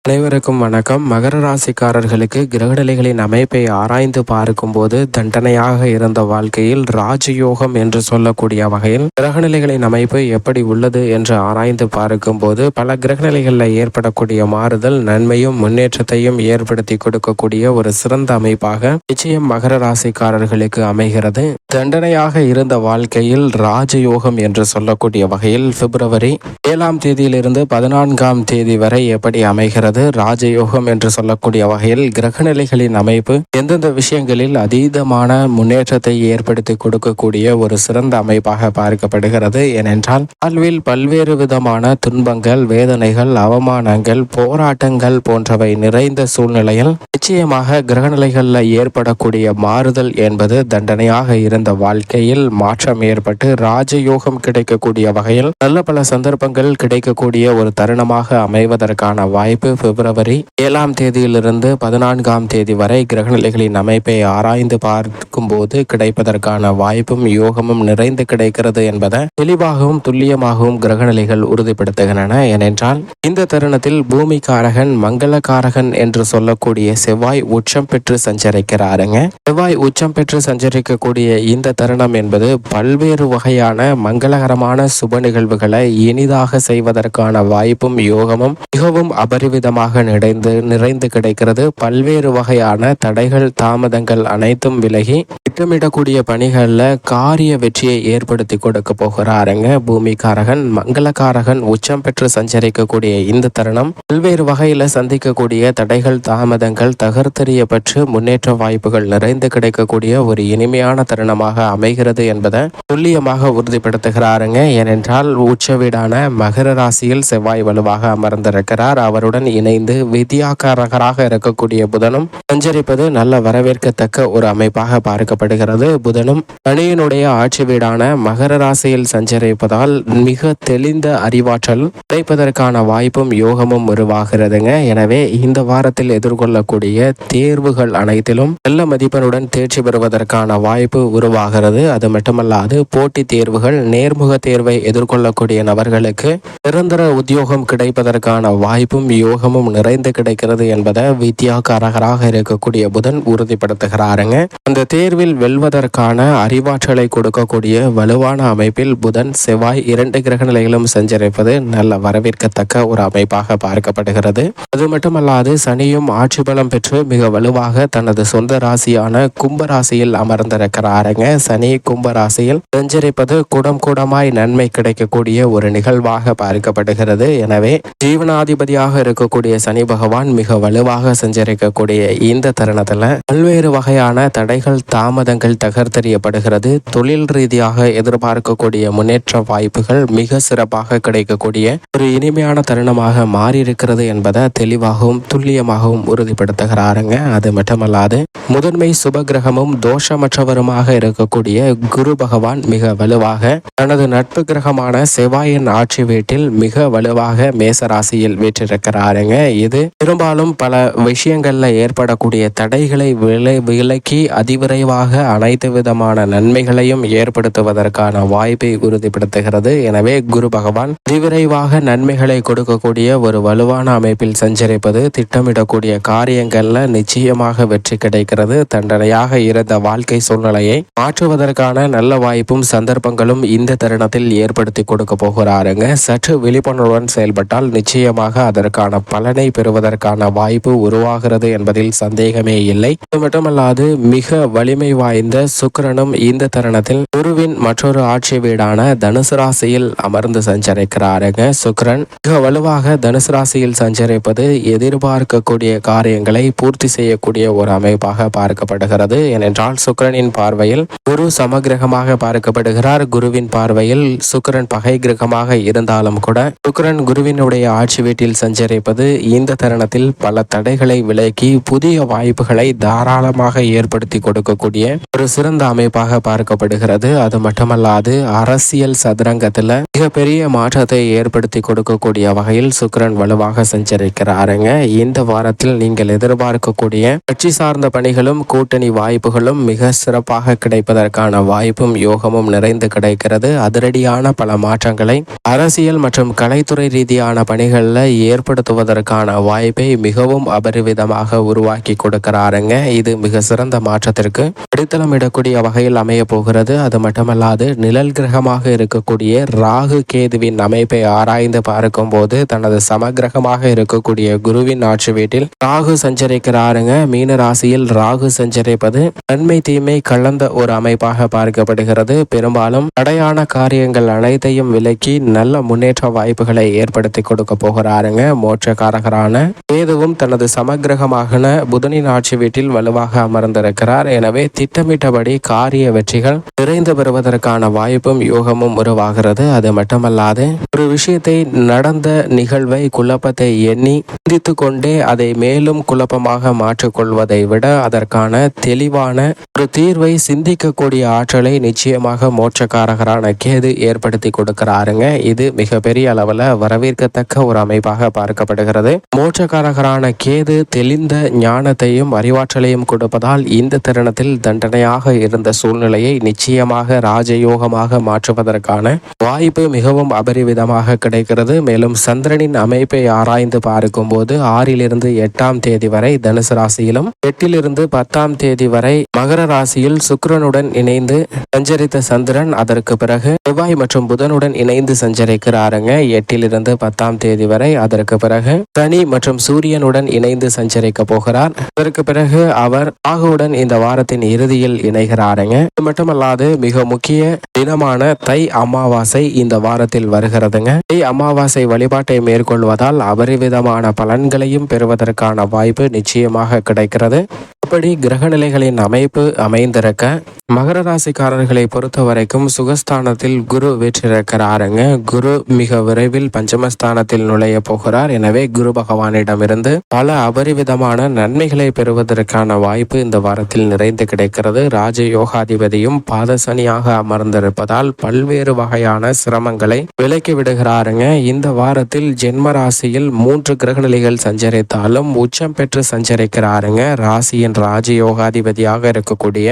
அனைவருக்கும் வணக்கம். மகர ராசிக்காரர்களுக்கு கிரகநிலைகளின் அமைப்பை ஆராய்ந்து பார்க்கும்போது தண்டனையாக இருந்த வாழ்க்கையில் ராஜயோகம் என்று சொல்லக்கூடிய வகையில் கிரகநிலைகளின் அமைப்பு எப்படி உள்ளது என்று ஆராய்ந்து பார்க்கும்போது பல கிரகநிலைகளில் ஏற்படக்கூடிய மாறுதல் நன்மையும் முன்னேற்றத்தையும் ஏற்படுத்தி கொடுக்கக்கூடிய ஒரு சிறந்த அமைப்பாக நிச்சயம் மகர ராசிக்காரர்களுக்கு அமைகிறது. தண்டனையாக இருந்த வாழ்க்கையில் ராஜயோகம் என்று சொல்லக்கூடிய வகையில் பிப்ரவரி 7ஆம் தேதியிலிருந்து 14ஆம் தேதி வரை எப்படி அமைகிறது? ராஜயோகம் என்று சொல்லக்கூடிய வகையில் கிரகநிலைகளின் அமைப்பு எந்தெந்த விஷயங்களில் அதீதமான முன்னேற்றத்தை ஏற்படுத்தி கொடுக்கக்கூடிய ஒரு சிறந்த அமைப்பாக பார்க்கப்படுகிறது. ஏனென்றால் வாழ்வில் பல்வேறு விதமான துன்பங்கள், வேதனைகள், அவமானங்கள், போராட்டங்கள் போன்றவை நிறைந்த சூழ்நிலையில் நிச்சயமாக கிரகநிலைகளில் ஏற்படக்கூடிய மாறுதல் என்பது தண்டனையாக இருந்த வாழ்க்கையில் மாற்றம் ஏற்பட்டு ராஜயோகம் கிடைக்கக்கூடிய வகையில் நல்ல பல சந்தர்ப்பங்கள் கிடைக்கக்கூடிய ஒரு தருணமாக அமைவதற்கான வாய்ப்பு பிப்ரவரி 7ஆம் தேதியிலிருந்து 14ஆம் தேதி வரை கிரகநிலைகளின் அமைப்பை ஆராய்ந்து பார்க்கும் போது கிடைப்பதற்கான வாய்ப்பும் யோகமும் நிறைந்து கிடைக்கிறது என்பதை தெளிவாகவும் துல்லியமாகவும் கிரகநிலைகள் உறுதிப்படுத்துகின்றன. ஏனென்றால் இந்த தருணத்தில் பூமிக்காரகன் மங்களகாரகன் என்று சொல்லக்கூடிய செவ்வாய் உச்சம் பெற்று சஞ்சரிக்கிறாருங்க. செவ்வாய் உச்சம் பெற்று சஞ்சரிக்கக்கூடிய இந்த தருணம் என்பது பல்வேறு வகையான மங்களகரமான சுப நிகழ்வுகளை இனிதாக செய்வதற்கான வாய்ப்பும் யோகமும் மிகவும் அபரிவிதமாக நிறைந்து கிடைக்கிறது. பல்வேறு வகையான தடைகள், தாமதங்கள் அனைத்தும் விலகி திட்டமிடக்கூடிய பணிகளில் காரிய வெற்றியை ஏற்படுத்தி கொடுக்க போகிறாருங்க. பூமிக்காரகன் மங்களகாரகன் உச்சம் பெற்று சஞ்சரிக்கக்கூடிய இந்த தருணம் பல்வேறு வகையில சந்திக்கக்கூடிய தடைகள், தாமதங்கள் தகர்த்தெறியப்பட்டு முன்னேற்ற வாய்ப்புகள் நிறைந்து கிடைக்கக்கூடிய ஒரு இனிமையான தருணமாக அமைகிறது என்பதை துல்லியமாக உறுதிப்படுத்துகிறாருங்க. ஏனென்றால் உச்ச வீடான மகர ராசியில் செவ்வாய் வலுவாக அமர்ந்திருக்கிறார். அவருடன் இணைந்து வித்யாகாரகராக இருக்கக்கூடிய புதனும் சஞ்சரிப்பது நல்ல வரவேற்கத்தக்க ஒரு அமைப்பாக பார்க்கப்படுகிறது. புதனும் சனியினுடைய ஆட்சி வீடான மகர ராசியில் சஞ்சரிப்பதால் மிக தெளிந்த அறிவாற்றல் கிடைப்பதற்கான வாய்ப்பும் யோகமும் உருவாகிறதுங்க. எனவே இந்த வாரத்தில் எதிர்கொள்ளக்கூடிய தேர்வுகள் அனைத்திலும் நல்ல மதிப்பெண்ணுடன் தேர்ச்சி பெறுவதற்கான வாய்ப்பு உருவாகிறது. அது மட்டுமல்லாது போட்டித் தேர்வுகள், நேர்முக தேர்வை எதிர்கொள்ளக்கூடிய நபர்களுக்கு நிரந்தர உத்தியோகம் கிடைப்பதற்கான வாய்ப்பும் யோகமும் நிறைந்து கிடைக்கிறது என்பதை வித்யாகாரகராக இருக்கக்கூடிய புதன் உறுதிப்படுத்துகிறாருங்க. அந்த தேர்வில் வெல்வதற்கான அறிவாற்றலை கொடுக்கக்கூடிய வலுவான அமைப்பில் புதன், செவ்வாய் 2 கிரக நிலைகளும் சஞ்சரிப்பது நல்ல வரவேற்கத்தக்க ஒரு அமைப்பாக பார்க்கப்படுகிறது. அது மட்டுமல்லாது சனியும் ஆட்சி பலம் பெற்று மிக வலுவாக தனது சொந்த ராசியான கும்பராசியில் அமர்ந்திருக்கிறாருங்க. சனி கும்பராசியில் சஞ்சரிப்பது கூடமாய் நன்மை கிடைக்கக்கூடிய ஒரு நிகழ்வாக பார்க்கப்படுகிறது. எனவே ஜீவனாதிபதியாக இருக்கக்கூடிய சனி பகவான் மிக வலுவாக சஞ்சரிக்கக்கூடிய இந்த தருணத்துல பல்வேறு வகையான தடைகள், தாமதங்கள் தகர்த்தெறியப்படுகிறது. தொழில் ரீதியாக எதிர்பார்க்கக்கூடிய முன்னேற்ற வாய்ப்புகள் மிக சிறப்பாக கிடைக்கக்கூடிய ஒரு இனிமையான தருணமாக மாறி இருக்கிறது என்பதை தெளிவாகவும் துல்லியமாகவும் உறுதிப்படுத்துகிறாருங்க. அது மட்டுமல்லாது முதன்மை சுபகிரகமும் தோஷமற்றவருமாக இருக்கக்கூடிய குரு பகவான் மிக வலுவாக தனது நட்பு கிரகமான செவ்வாயின் ஆட்சி வீட்டில் மிக வலுவாக மேசராசியில் வீற்றிருக்கிறாருங்க. இது பெரும்பாலும் பல விஷயங்கள்ல ஏற்படக்கூடிய தடைகளை விலக்கி அதிவிரைவாக அனைத்து விதமான நன்மைகளையும் ஏற்படுத்துவதற்கான வாய்ப்பை உறுதிப்படுத்துகிறது. எனவே குரு பகவான் அதிவிரைவாக நன்மைகளை கொடுக்கக்கூடிய ஒரு வலுவான அமைப்பில் சஞ்சரிப்பது திட்டமிடக்கூடிய காரியங்கள்ல நிச்சயமாக வெற்றி கிடைக்கிறது. தண்டனையாக இருந்த வாழ்க்கை சூழ்நிலையை மாற்றுவதற்கான நல்ல வாய்ப்பும் சந்தர்ப்பங்களும் இந்த தருணத்தில் ஏற்படுத்தி கொடுக்க போகிறாருங்க. சற்று விழிப்புணர்வுடன் செயல்பட்டால் நிச்சயமாக அதற்கான பலனை பெறுவதற்கான வாய்ப்பு உருவாகிறது என்பதில் சந்தேகமே இல்லை. அது மட்டுமல்லாது மிக வலிமை வாய்ந்த சுக்கிரனும் இந்த தருணத்தில் குருவின் மற்றொரு ஆட்சி வீடான தனுசு ராசியில் அமர்ந்து சஞ்சரிக்கிறாருங்க. சுக்கிரன் மிக வலுவாக தனுசு ராசியில் சஞ்சரிப்பது எதிர்பார்க்கக்கூடிய காரியங்களை பூர்த்தி செய்யக்கூடிய ஒரு அமைப்பாக பார்க்கப்படுகிறது. ஏனென்றால் சுக்கிரனின் பார்வையில் குரு சமகிரகமாக பார்க்கப்படுகிறார். குருவின் பார்வையில் சுக்கிரன் பகை கிரகமாக இருந்தாலும் கூட சுக்கிரன் குருவினுடைய ஆட்சி வீட்டில் சஞ்சரிப்பது இந்த தருணத்தில் பல தடைகளை விலக்கி புதிய வாய்ப்புகளை தாராளமாக ஏற்படுத்தி கொடுக்கக்கூடிய ஒரு சிறந்த அமைப்பாக பார்க்கப்படுகிறது. அது மட்டுமல்லாது அரசியல் சதுரங்கத்துல மிகப்பெரிய மாற்றத்தை ஏற்படுத்தி கொடுக்கக்கூடிய வகையில் சுக்கிரன் வலுவாக சஞ்சரிக்கிறாருங்க. இந்த வாரத்தில் நீங்கள் எதிர்பார்க்கக்கூடிய கட்சி சார்ந்த பணிகளும் கூட்டணி வாய்ப்புகளும் மிக சிறப்பாக கிடைப்பதற்கான வாய்ப்பும் யோகமும் நிறைந்து கிடைக்கிறது. அதிரடியான பல மாற்றங்களை அரசியல் மற்றும் கலைத்துறை ரீதியான பணிகளில் ஏற்படுத்துவதற்கான வாய்ப்பை மிகவும் அபரிவிதமாக உருவாக்கி கொடுக்கிறாருங்க. இது மிக சிறந்த மாற்றத்திற்கு அடித்தளமிடக்கூடிய வகையில் அமைய போகிறது. அது மட்டுமல்லாது நிழல் கிரகமாக இருக்கக்கூடிய ராகு கேதுவின் அமைப்பை ஆராய்ந்து பார்க்கும் போது தனது சமகிரகமாக இருக்கக்கூடிய குருவின் ஆட்சி வீட்டில் ராகு சஞ்சரிக்கிறாருங்க. மீன ராசியில் ராகு சஞ்சரிப்பது நன்மை தீமை கலந்த ஒரு அமைப்பாக பார்க்கப்படுகிறது. பெரும்பாலும் தடையான காரியங்கள் அனைத்தையும் விலக்கி நல்ல முன்னேற்ற வாய்ப்புகளை ஏற்படுத்தி கொடுக்க போகிறாருங்க. மோட்சக்காரகரான கேதுவும் தனது சமகிரகமாக புதனின் ஆட்சி வீட்டில் வலுவாக அமர்ந்திருக்கிறார். எனவே திட்டமிட்டபடி காரிய வெற்றிகள் நிறைந்து பெறுவதற்கான வாய்ப்பும் யோகமும் உருவாகிறது. அது மட்டுமல்லாது ஒரு விஷயத்தை நடந்த நிகழ்வை குழப்பத்தை எண்ணி சிந்தித்து கொண்டே அதை மேலும் குழப்பமாக மாற்றிக்கொள்வதை விட அதற்கான தெளிவான ஒரு தீர்வை சிந்திக்கக்கூடிய ஆற்றலை நிச்சயமாக மோட்சக்காரகரான கேது ஏற்படுத்தி கொடுக்கிறாருங்க. இது மிகப்பெரிய அளவில் வரவேற்கத்தக்க ஒரு அமைப்பாக பார்க்கப்படுகிறது. மோட்சக்காரகரான கேது தெளிந்த ஞானத்தையும் அறிவாற்றலையும் கொடுப்பதால் இந்த தருணத்தில் தண்டனையாக இருந்த சூழ்நிலையை நிச்சயமாக ராஜயோகமாக மாற்றுவதற்கான வாய்ப்பு மிகவும் அபரிவிதமாக கிடைக்கிறது. மேலும் சந்திரனின் அமைப்பை ஆராய்ந்து பார்க்கும் போது 6 8 தேதி வரை தனுசு ராசியிலும் 8 10 தேதி வரை மகர ராசியில் சுக்கிரனுடன் இணைந்து சஞ்சரித்த சந்திரன் அதற்கு பிறகு செவ்வாய் மற்றும் புதனுடன் இணைந்து சஞ்சரிக்கிறாருங்க. 8 10 தேதி வரை. அதற்கு பிறகு சனி மற்றும் சூரியனுடன் இணைந்து சஞ்சரிக்க போகிறார். அதற்கு பிறகு அவர் ராகுவுடன் இந்த வாரத்தின் இறுதியில் இணைகிறாருங்க. இது மட்டுமல்லாது மிக முக்கிய தினமான தை அமாவாசை இந்த வாரத்தில் வருகிறதுங்க. தை அமாவாசை வழிபாட்டை மேற்கொள்வதால் அபரிவிதமான பலன்களையும் பெறுவதற்கான வாய்ப்பு நிச்சயமாக கிடைக்கிறது. அப்படி கிரக நிலைகளின் அமைப்பு அமைந்திருக்க மகர ராசிக்காரர்களை பொறுத்த வரைக்கும் சுகஸ்தானத்தில் குரு வீற்றிருக்கிறாருங்க. குரு மிக விரைவில் பஞ்சமஸ்தானத்தில் நுழைய போகிறார். எனவே குரு பகவானிடமிருந்து பல அபரிவிதமான நன்மைகளை பெறுவதற்கான வாய்ப்பு இந்த வாரத்தில் நிறைந்து கிடைக்கிறது. ராஜயோகாதிபதியும் பாதசனியாக அமர்ந்திருப்பதால் பல்வேறு வகையான சிரமங்களை விலக்கி விடுகிறாருங்க. இந்த வாரத்தில் ஜென்ம ராசியில் 3 கிரக நிலைகள் சஞ்சரித்தாலும் உச்சம் பெற்று சஞ்சரிக்கிறாருங்க. ராசியின் ராஜயோகாதிபதியாக இருக்கக்கூடிய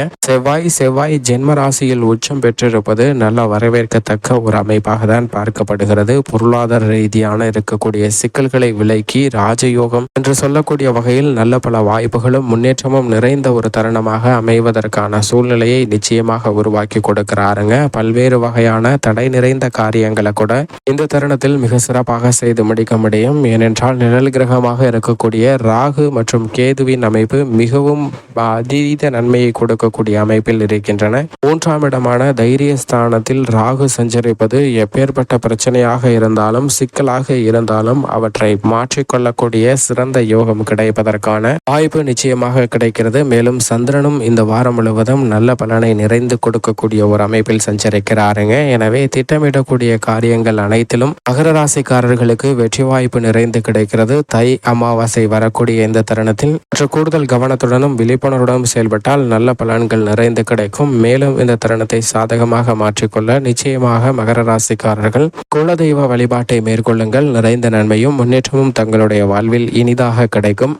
செவ்வாய் ஜென்ம ராசியில் உச்சம் பெற்றிருப்பது நல்ல வரவேற்கத்தக்க ஒரு அமைப்பாக தான் பார்க்கப்படுகிறது. பொருளாதார ரீதியான இருக்கக்கூடிய சிக்கல்களை விலக்கி ராஜயோகம் என்று சொல்லக்கூடிய வகையில் நல்ல பல வாய்ப்புகளும் முன்னேற்றமும் நிறைந்த ஒரு தருணமாக அமைவதற்கான சூழ்நிலையை நிச்சயமாக உருவாக்கி கொடுக்கிறாருங்க. பல்வேறு வகையான தடை நிறைந்த காரியங்களை கூட இந்த தருணத்தில் மிக சிறப்பாக செய்து முடிக்க முடியும். ஏனென்றால் நிழல் கிரகமாக இருக்கக்கூடிய ராகு மற்றும் கேதுவின் அமைப்பு மிகவும் அதீத நன்மையை கொடுக்கக்கூடிய அமைப்பில் இருக்கின்றன. 3ஆம் இடமான தைரிய ஸ்தானத்தில் ராகு சஞ்சரிப்பது எப்பேற்பட்ட பிரச்சனையாக இருந்தாலும் சிக்கலாக இருந்தாலும் அவற்றை மாற்றிக்கொள்ளக்கூடிய சிறந்த யோகம் கிடைப்பதற்கான வாய்ப்பு நிச்சயமாக கிடைக்கிறது. மேலும் சந்திரனும் இந்த வாரம் முழுவதும் நல்ல பலனை நிறைந்து கொடுக்கக்கூடிய ஒரு அமைப்பில் சஞ்சரிக்கிறாருங்க. எனவே திட்டமிடக்கூடிய காரியங்கள் அனைத்திலும் மகர ராசிக்காரர்களுக்கு வெற்றி வாய்ப்பு நிறைந்து கிடைக்கிறது. தை அமாவாசை வரக்கூடிய இந்த தருணத்தில் கூடுதல் கவனத்துடனும் விழிப்புணர்வுடனும் செயல்பட்டால் நல்ல பலன்கள் நிறைந்து கிடைக்கும். மேலும் இந்த தருணத்தை சாதகமாக மாற்றிக்கொள்ள நிச்சயமாக மகர ராசிக்காரர்கள் குலதெய்வ வழிபாட்டை மேற்கொள்ளுங்கள். நிறைந்த நன்மையும் முன்னேற்றமும் தங்களுடைய வாழ்வில் இனிதாக கிடைக்கும்.